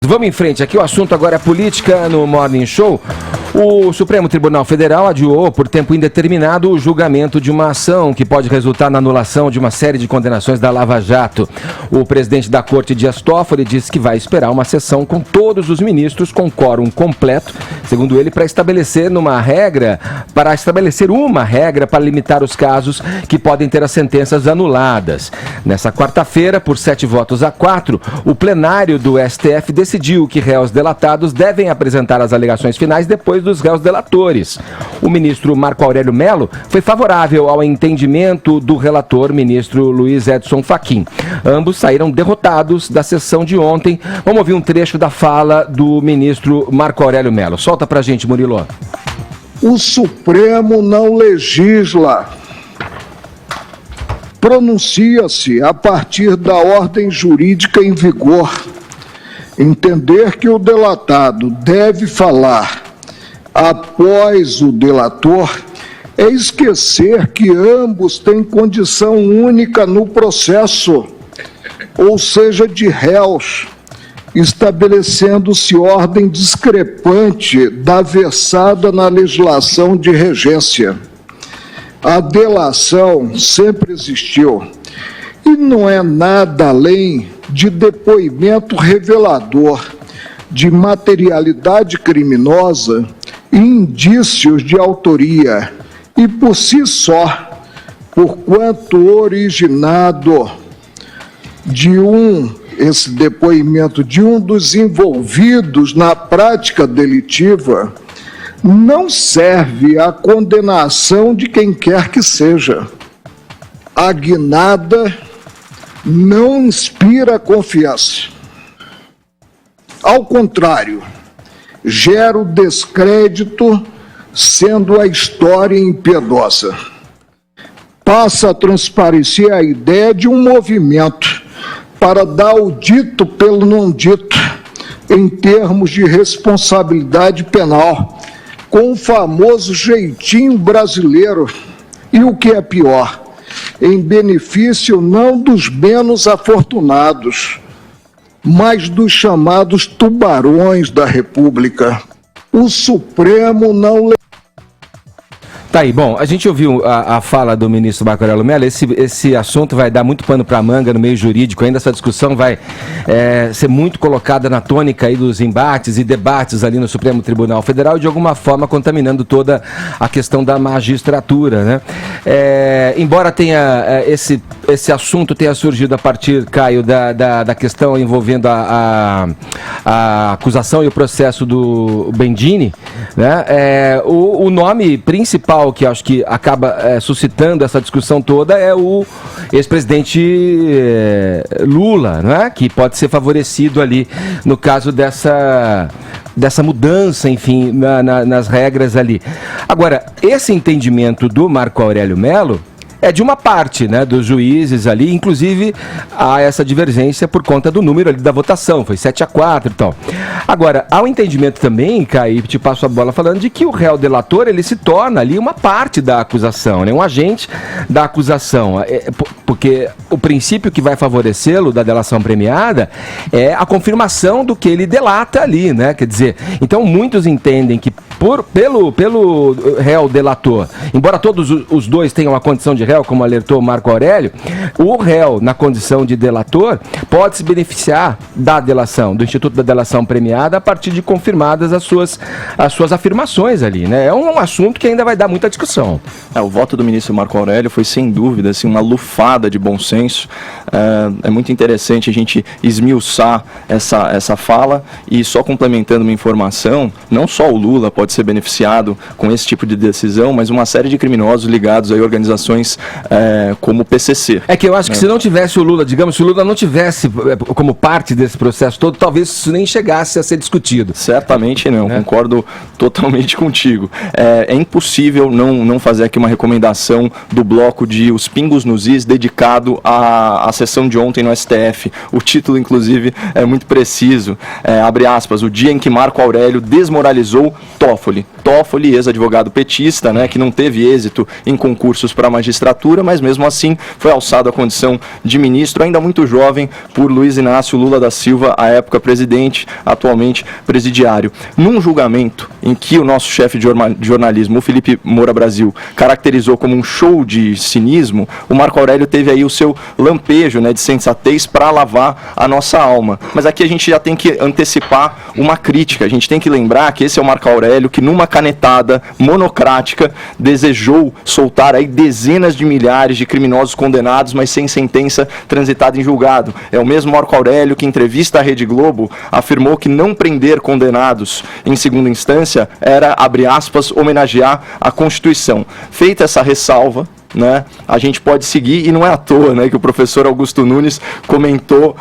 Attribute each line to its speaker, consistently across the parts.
Speaker 1: Vamos em frente, aqui o assunto agora é política no Morning Show. O Supremo Tribunal Federal adiou por tempo indeterminado o julgamento de uma ação que pode resultar na anulação de uma série de condenações da Lava Jato. O presidente da Corte, Dias Toffoli, disse que vai esperar uma sessão com todos os ministros com quórum completo, segundo ele, para estabelecer uma regra para limitar os casos que podem ter as sentenças anuladas. Nessa quarta-feira, por 7-4, o plenário do STF decidiu que réus delatados devem apresentar as alegações finais depois dos réus delatores. O ministro Marco Aurélio Mello foi favorável ao entendimento do relator, ministro Luiz Edson Fachin. Ambos saíram derrotados da sessão de ontem. Vamos ouvir um trecho da fala do ministro Marco Aurélio Mello. Solta pra gente, Murilo.
Speaker 2: O Supremo não legisla. Pronuncia-se a partir da ordem jurídica em vigor. Entender que o delatado deve falar após o delator é esquecer que ambos têm condição única no processo, ou seja, de réus, estabelecendo-se ordem discrepante da versada na legislação de regência. A delação sempre existiu e não é nada além de depoimento revelador de materialidade criminosa e indícios de autoria, e por si só, porquanto originado esse depoimento de um dos envolvidos na prática delitiva, não serve à condenação de quem quer que seja. A guinada não inspira confiança. Ao contrário, gera o descrédito, sendo a história impiedosa. Passa a transparecer a ideia de um movimento para dar o dito pelo não dito, em termos de responsabilidade penal, com o famoso jeitinho brasileiro, e o que é pior, em benefício não dos menos afortunados, mas dos chamados tubarões da República. O Supremo não...
Speaker 1: Tá aí, bom, a gente ouviu a fala do ministro Marco Aurélio Mello. Esse assunto vai dar muito pano para manga no meio jurídico, ainda essa discussão vai ser muito colocada na tônica aí dos embates e debates ali no Supremo Tribunal Federal, de alguma forma contaminando toda a questão da magistratura, né? Embora tenha esse assunto tenha surgido a partir, Caio, da questão envolvendo a acusação e o processo do Bendini, né? O nome principal que acho que acaba suscitando essa discussão toda é o ex-presidente Lula, né? Que pode ser favorecido ali no caso dessa mudança, enfim, nas regras ali. Agora, esse entendimento do Marco Aurélio Mello é de uma parte, né, dos juízes ali, inclusive há essa divergência por conta do número ali da votação, foi 7-4 e tal. Agora, há um entendimento também, Caio, te passo a bola falando, de que o réu delator, ele se torna ali uma parte da acusação, né, um agente da acusação, porque o princípio que vai favorecê-lo da delação premiada é a confirmação do que ele delata ali, né, quer dizer, então muitos entendem que pelo réu delator, embora todos os dois tenham a condição de réu, como alertou o Marco Aurélio, o réu, na condição de delator, pode se beneficiar da delação, do Instituto da Delação Premiada, a partir de confirmadas as suas afirmações ali, né? É um assunto que ainda vai dar muita discussão.
Speaker 3: O voto do ministro Marco Aurélio foi, sem dúvida, assim, uma lufada de bom senso. É muito interessante a gente esmiuçar essa fala, e só complementando uma informação, não só o Lula pode ser beneficiado com esse tipo de decisão, mas uma série de criminosos ligados a organizações como o PCC.
Speaker 1: É que eu acho que se não tivesse o Lula, digamos, se o Lula não tivesse como parte desse processo todo, talvez isso nem chegasse a ser discutido.
Speaker 3: Certamente não, concordo totalmente contigo. É impossível não fazer aqui uma recomendação do bloco de Os Pingos nos Is, dedicado à sessão de ontem no STF. O título, inclusive, é muito preciso. Abre aspas, o dia em que Marco Aurélio desmoralizou Toffoli. Toffoli. Toffoli, ex-advogado petista, né, que não teve êxito em concursos para a magistratura, mas mesmo assim foi alçado à condição de ministro, ainda muito jovem, por Luiz Inácio Lula da Silva, à época presidente, atualmente presidiário. Num julgamento em que o nosso chefe de jornalismo, o Felipe Moura Brasil, caracterizou como um show de cinismo, o Marco Aurélio teve aí o seu lampejo, né, de sensatez para lavar a nossa alma. Mas aqui a gente já tem que antecipar uma crítica. A gente tem que lembrar que esse é o Marco Aurélio que, numa canetada monocrática, desejou soltar aí dezenas de milhares de criminosos condenados, mas sem sentença transitada em julgado. É o mesmo Marco Aurélio que, em entrevista à Rede Globo, afirmou que não prender condenados em segunda instância era, abre aspas, homenagear a Constituição. Feita essa ressalva, né, a gente pode seguir, e não é à toa, né, que o professor Augusto Nunes comentou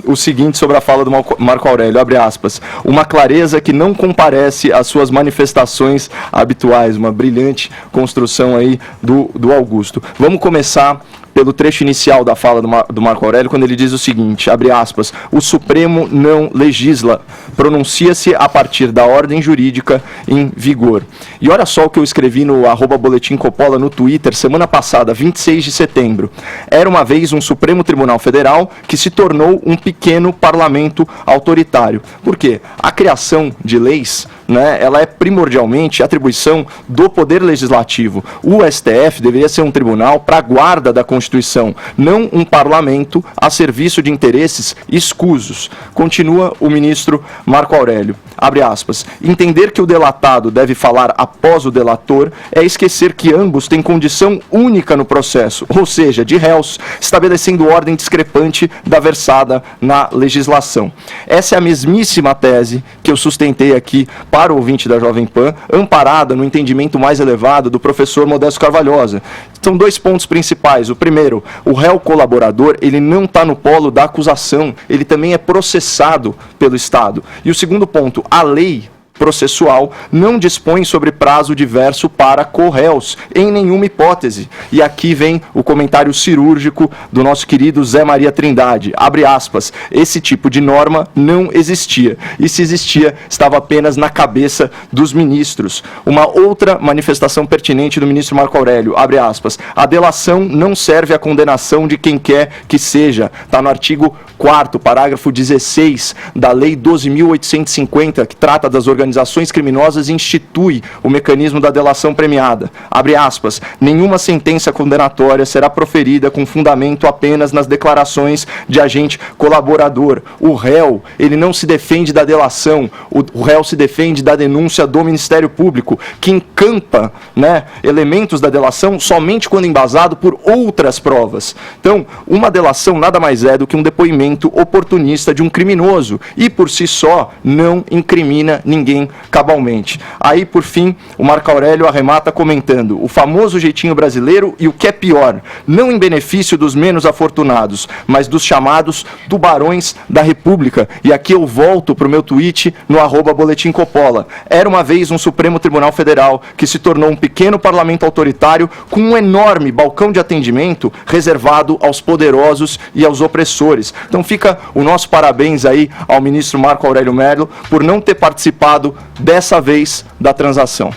Speaker 3: o seguinte sobre a fala do Marco Aurélio, abre aspas, uma clareza que não comparece às suas manifestações habituais, uma brilhante construção aí do Augusto. Vamos começar pelo trecho inicial da fala do Marco Aurélio, quando ele diz o seguinte, abre aspas, o Supremo não legisla, pronuncia-se a partir da ordem jurídica em vigor. E olha só o que eu escrevi no @Boletim Coppola no Twitter, semana passada, 26 de setembro. Era uma vez um Supremo Tribunal Federal que se tornou um pequeno parlamento autoritário. Por quê? A criação de leis, né, ela é primordialmente atribuição do Poder Legislativo. O STF deveria ser um tribunal para a guarda da Constituição, não um parlamento a serviço de interesses escusos. Continua o ministro Marco Aurélio, abre aspas, entender que o delatado deve falar após o delator é esquecer que ambos têm condição única no processo, ou seja, de réus, estabelecendo ordem discrepante da versada na legislação. Essa é a mesmíssima tese que eu sustentei aqui para o ouvinte da Jovem Pan, amparada no entendimento mais elevado do professor Modesto Carvalhosa. São dois pontos principais. O primeiro, o réu colaborador, ele não está no polo da acusação, ele também é processado pelo Estado. E o segundo ponto, a lei processual não dispõe sobre prazo diverso para corréus, em nenhuma hipótese. E aqui vem o comentário cirúrgico do nosso querido Zé Maria Trindade, abre aspas, esse tipo de norma não existia, e se existia, estava apenas na cabeça dos ministros. Uma outra manifestação pertinente do ministro Marco Aurélio, abre aspas, a delação não serve à condenação de quem quer que seja, está no artigo 4º, parágrafo 16 da Lei 12.850, que trata das organizações criminosas e institui o mecanismo da delação premiada. Abre aspas, nenhuma sentença condenatória será proferida com fundamento apenas nas declarações de agente colaborador. O réu, ele não se defende da delação, o réu se defende da denúncia do Ministério Público, que encampa, né, elementos da delação somente quando embasado por outras provas. Então, uma delação nada mais é do que um depoimento oportunista de um criminoso e, por si só, não incrimina ninguém cabalmente. Aí, por fim, o Marco Aurélio arremata comentando, o famoso jeitinho brasileiro e o que é pior, não em benefício dos menos afortunados, mas dos chamados tubarões da República. E aqui eu volto para o meu tweet no @Boletim Coppola. Era uma vez um Supremo Tribunal Federal que se tornou um pequeno parlamento autoritário com um enorme balcão de atendimento reservado aos poderosos e aos opressores. Então fica o nosso parabéns aí ao ministro Marco Aurélio Mello por não ter participado dessa vez da transação.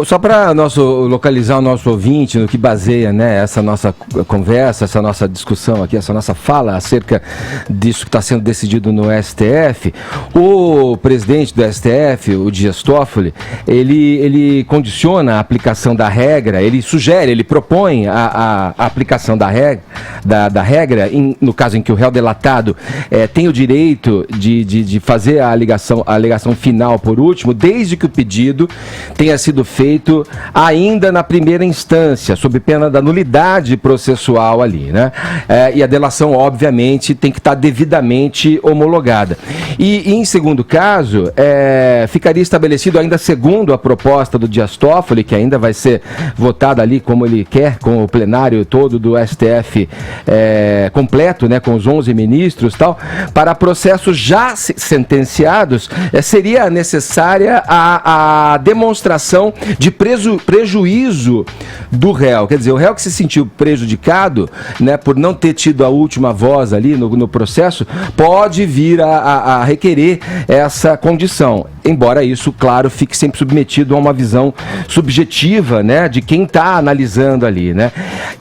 Speaker 1: Só para localizar o nosso ouvinte no que baseia, né, essa nossa conversa, essa nossa discussão aqui, essa nossa fala acerca disso que está sendo decidido no STF, o presidente do STF, o Dias Toffoli, ele condiciona a aplicação da regra, ele sugere, ele propõe a aplicação da regra no caso em que o réu delatado tem o direito de fazer a alegação final por último, desde que o pedido tenha sido feito ainda na primeira instância, sob pena da nulidade processual ali, né? E a delação, obviamente, tem que estar devidamente homologada. E em segundo caso, ficaria estabelecido ainda segundo a proposta do Dias Toffoli, que ainda vai ser votada ali como ele quer, com o plenário todo do STF completo, né, com os 11 ministros e tal, para processos já sentenciados, seria necessária a demonstração de prejuízo do réu. Quer dizer, o réu que se sentiu prejudicado, né, por não ter tido a última voz ali no processo, pode vir a requerer essa condição. embora isso, claro, fique sempre submetido a uma visão subjetiva, né, de quem está analisando ali, né.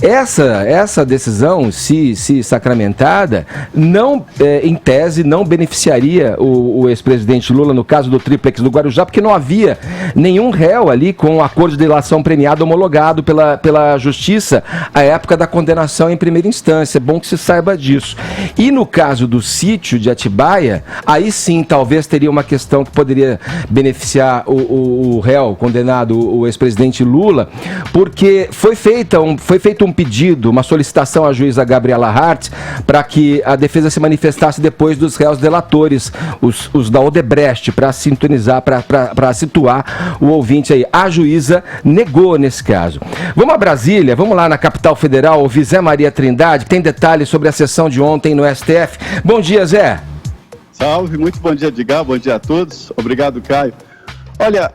Speaker 1: Essa decisão, se sacramentada, não, em tese, não beneficiaria o ex-presidente Lula no caso do triplex do Guarujá, porque não havia nenhum réu ali com um acordo de delação premiado homologado pela Justiça à época da condenação em primeira instância. É bom que se saiba disso. E no caso do sítio de Atibaia, aí sim, talvez teria uma questão que poderia beneficiar o réu condenado, o ex-presidente Lula, porque foi feito um pedido, uma solicitação à juíza Gabriela Hart para que a defesa se manifestasse depois dos réus delatores, os da Odebrecht, para sintonizar, para situar o ouvinte aí. A juíza negou nesse caso. Vamos a Brasília, vamos lá na capital federal, ouvir Zé Maria Trindade, que tem detalhes sobre a sessão de ontem no STF. Bom dia, Zé.
Speaker 4: Salve, muito bom dia, Edgar, bom dia a todos. Obrigado, Caio. Olha,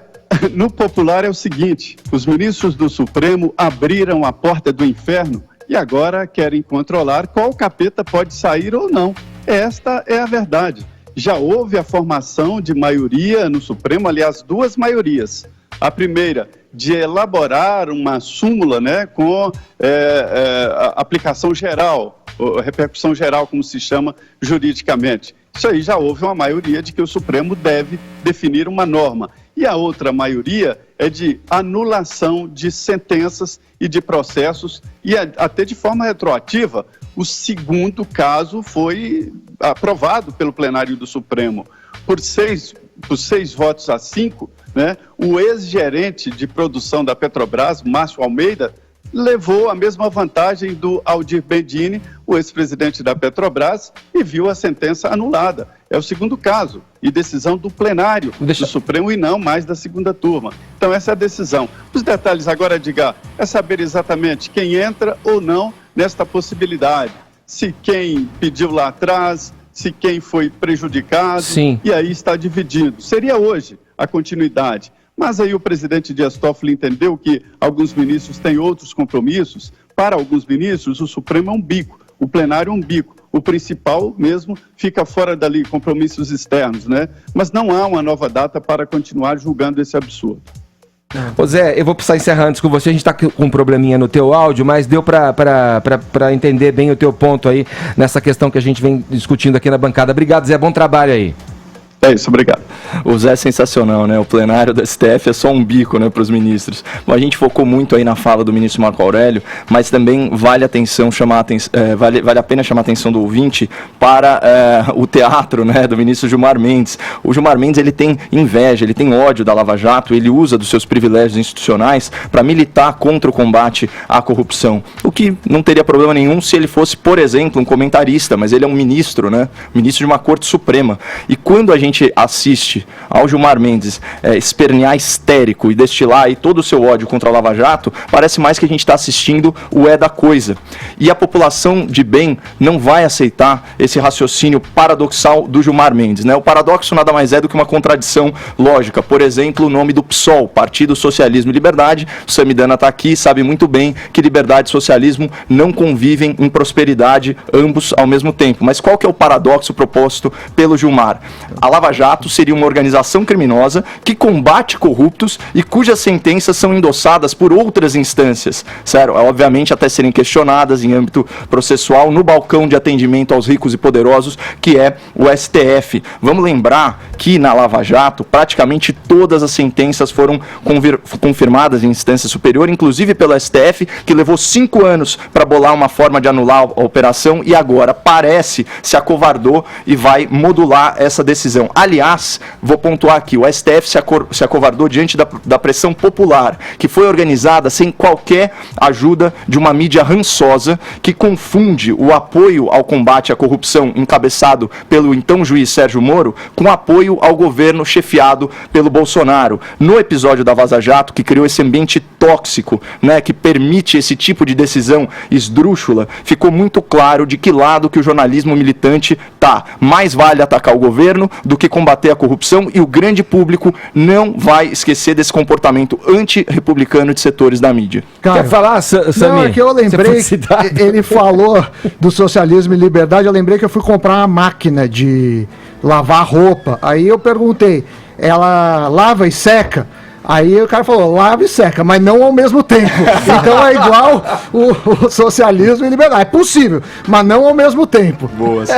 Speaker 4: no popular é o seguinte, os ministros do Supremo abriram a porta do inferno e agora querem controlar qual capeta pode sair ou não. Esta é a verdade. Já houve a formação de maioria no Supremo, aliás, duas maiorias. A primeira, de elaborar uma súmula, né, com aplicação geral, ou repercussão geral, como se chama juridicamente. Isso aí já houve uma maioria de que o Supremo deve definir uma norma. E a outra maioria é de anulação de sentenças e de processos, e até de forma retroativa. O segundo caso foi aprovado pelo plenário do Supremo. Por 6 votos a 5, né, o ex-gerente de produção da Petrobras, Márcio Almeida, levou a mesma vantagem do Aldir Bedini, o ex-presidente da Petrobras, e viu a sentença anulada. É o segundo caso, e decisão do plenário do Supremo e não mais da segunda turma. Então essa é a decisão. Os detalhes agora, Edgar, é saber exatamente quem entra ou não nesta possibilidade. Se quem pediu lá atrás, se quem foi prejudicado,
Speaker 1: sim,
Speaker 4: e aí está dividido. Seria hoje a continuidade. Mas aí o presidente Dias Toffoli entendeu que alguns ministros têm outros compromissos. Para alguns ministros, o Supremo é um bico, o plenário é um bico. O principal mesmo fica fora dali, compromissos externos, né? Mas não há uma nova data para continuar julgando esse absurdo.
Speaker 1: Ô Zé, eu vou precisar encerrar antes com você, a gente está com um probleminha no teu áudio, mas deu para entender bem o teu ponto aí nessa questão que a gente vem discutindo aqui na bancada. Obrigado, Zé, bom trabalho aí.
Speaker 4: É isso, obrigado.
Speaker 3: O Zé é sensacional, né? O plenário do STF é só um bico, né, para os ministros. Bom, a gente focou muito aí na fala do ministro Marco Aurélio, mas também vale a pena chamar a atenção do ouvinte para o teatro, né, do ministro Gilmar Mendes. O Gilmar Mendes, ele tem inveja, ele tem ódio da Lava Jato, ele usa dos seus privilégios institucionais para militar contra o combate à corrupção. O que não teria problema nenhum se ele fosse, por exemplo, um comentarista, mas ele é um ministro, né? Ministro de uma Corte Suprema. E quando a gente assiste ao Gilmar Mendes espernear histérico e destilar aí todo o seu ódio contra a Lava Jato, parece mais que a gente está assistindo o da coisa. E a população de bem não vai aceitar esse raciocínio paradoxal do Gilmar Mendes, né? O paradoxo nada mais é do que uma contradição lógica. Por exemplo, o nome do PSOL, Partido Socialismo e Liberdade. O Samidana está aqui, sabe muito bem que liberdade e socialismo não convivem em prosperidade, ambos ao mesmo tempo. Mas qual que é o paradoxo proposto pelo Gilmar? A Lava Jato seria uma organização criminosa que combate corruptos e cujas sentenças são endossadas por outras instâncias, sério, obviamente até serem questionadas em âmbito processual no balcão de atendimento aos ricos e poderosos, que é o STF. Vamos lembrar que na Lava Jato praticamente todas as sentenças foram confirmadas em instância superior, inclusive pelo STF, que levou 5 anos para bolar uma forma de anular a operação e agora parece se acovardou e vai modular essa decisão. Aliás, vou pontuar aqui, o STF se acovardou diante da pressão popular, que foi organizada sem qualquer ajuda de uma mídia rançosa, que confunde o apoio ao combate à corrupção encabeçado pelo então juiz Sérgio Moro com apoio ao governo chefiado pelo Bolsonaro. No episódio da Vaza Jato, que criou esse ambiente tóxico, né, que permite esse tipo de decisão esdrúxula, ficou muito claro de que lado que o jornalismo militante tá. Mais vale atacar o governo do que combater a corrupção, e o grande público não vai esquecer desse comportamento anti-republicano de setores da mídia.
Speaker 5: Cara,
Speaker 1: quer falar, Samir?
Speaker 5: Não, é que eu lembrei que ele falou do socialismo e liberdade, eu lembrei que eu fui comprar uma máquina de lavar roupa, aí eu perguntei, ela lava e seca. Aí o cara falou, lava e seca, mas não ao mesmo tempo. Então é igual o socialismo e liberal. É possível, mas não ao mesmo tempo.
Speaker 3: Boa, sim.